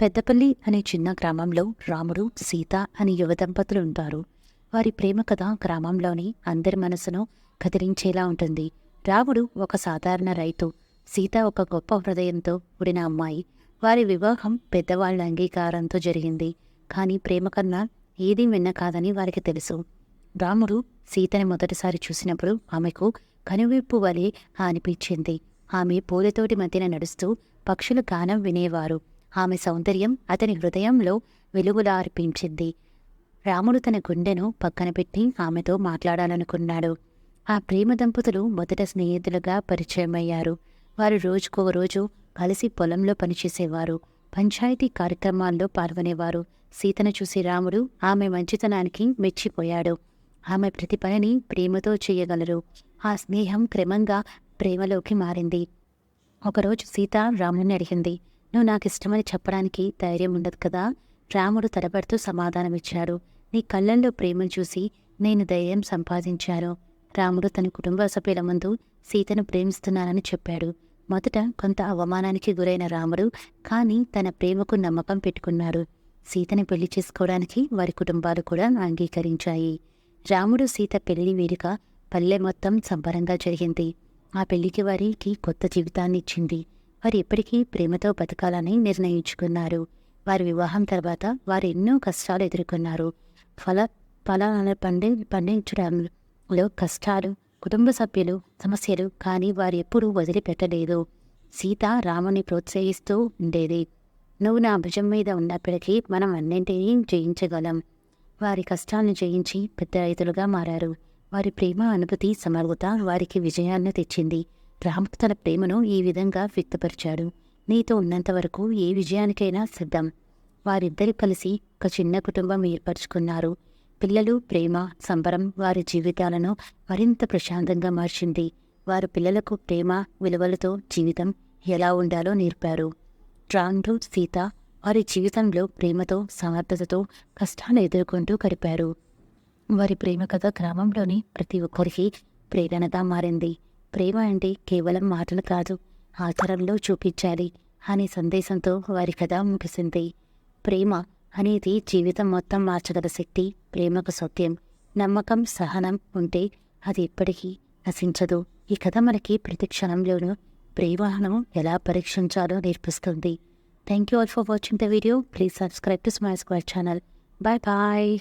పెద్దపల్లి అనే చిన్న గ్రామంలో రాముడు, సీత అని యువ దంపతులు ఉంటారు. వారి ప్రేమ కథ గ్రామంలోని అందరి మనసును కదిలించేలా ఉంటుంది. రాముడు ఒక సాధారణ రైతు, సీత ఒక గొప్ప హృదయంతో కూడిన అమ్మాయి. వారి వివాహం పెద్దవాళ్ల అంగీకారంతో జరిగింది. కానీ ప్రేమ కన్నా ఏదీ విన్న కాదని వారికి తెలుసు. రాముడు సీతని మొదటిసారి చూసినప్పుడు ఆమెకు కనువిప్పు వలె అనిపించింది. ఆమె పూలతోటి మధ్యన నడుస్తూ పక్షుల గానం వినేవారు. ఆమె సౌందర్యం అతని హృదయంలో వెలుగులార్పించింది. రాముడు తన గుండెను పక్కన పెట్టి ఆమెతో మాట్లాడాలనుకున్నాడు. ఆ ప్రేమ దంపతులు మొదట స్నేహితులుగా పరిచయమయ్యారు. వారు రోజుకో రోజు కలిసి పొలంలో పనిచేసేవారు. పంచాయతీ కార్యక్రమాల్లో పాల్గొనేవారు. సీతను చూసి రాముడు ఆమె మంచితనానికి మెచ్చిపోయాడు. ఆమె ప్రతి పనిని ప్రేమతో చేయగలరు. ఆ స్నేహం క్రమంగా ప్రేమలోకి మారింది. ఒకరోజు సీత రాముడిని అడిగింది, "నువ్వు నాకిష్టమని చెప్పడానికి ధైర్యం ఉండదు కదా?" రాముడు తడబడుతూ సమాధానమిచ్చాడు, "నీ కళ్ళల్లో ప్రేమను చూసి నేను ధైర్యం సంపాదించాను." రాముడు తన కుటుంబ సభ్యుల ముందు సీతను ప్రేమిస్తున్నానని చెప్పాడు. మొదట కొంత అవమానానికి గురైన రాముడు కానీ తన ప్రేమకు నమ్మకం పెట్టుకున్నాడు. సీతని పెళ్లి చేసుకోవడానికి వారి కుటుంబాలు కూడా అంగీకరించాయి. రాముడు సీత పెళ్లి వేడుక పల్లె మొత్తం సంబరంగా జరిగింది. ఆ పెళ్లికి వారికి కొత్త జీవితాన్ని ఇచ్చింది. వారు ఎప్పటికీ ప్రేమతో బతకాలని నిర్ణయించుకున్నారు. వారి వివాహం తర్వాత వారు ఎన్నో కష్టాలు ఎదుర్కొన్నారు. ఫలాలను పండించడంలో కష్టాలు, కుటుంబ సభ్యులు, సమస్యలు, కానీ వారు ఎప్పుడూ వదిలిపెట్టలేదు. సీత రాముని ప్రోత్సహిస్తూ ఉండేది. "నువ్వు నా భుజం మీద ఉన్నప్పటికీ మనం అన్నింటినీ జయించగలం." వారి కష్టాలను జయించి పెద్ద రైతులుగా మారారు. వారి ప్రేమ, అనుభూతి, సమర్థత వారికి విజయాన్ని తెచ్చింది. రాముడు తన ప్రేమను ఈ విధంగా వ్యక్తపరిచాడు, "నీతో ఉన్నంత వరకు ఏ విజయానికైనా సిద్ధం." వారిద్దరు కలిసి ఒక చిన్న కుటుంబం ఏర్పరచుకున్నారు. పిల్లలు, ప్రేమ, సంబరం వారి జీవితాలను మరింత ప్రశాంతంగా మార్చింది. వారు పిల్లలకు ప్రేమ విలువలతో జీవితం ఎలా ఉండాలో నేర్పారు. రాముడు, సీత వారి జీవితంలో ప్రేమతో, సమర్థతతో కష్టాలు ఎదుర్కొంటూ గడిపారు. వారి ప్రేమ కథ గ్రామంలోని ప్రతి ఒక్కరికి ప్రేరణగా మారింది. ప్రేమ అంటే కేవలం మాటలు కాదు, ఆచరణలో చూపించాలి అనే సందేశంతో వారి కథ ముగిసింది. ప్రేమ అనేది జీవితం మొత్తం మార్చగల శక్తి. ప్రేమకు సత్యం, నమ్మకం, సహనం ఉంటే అది ఎప్పటికీ నశించదు. ఈ కథ మనకి ప్రతి క్షణంలోనూ ప్రేమను ఎలా పరీక్షించాలో నేర్పిస్తుంది. Thank you all for watching the video. Please subscribe to smile square channel. Bye bye.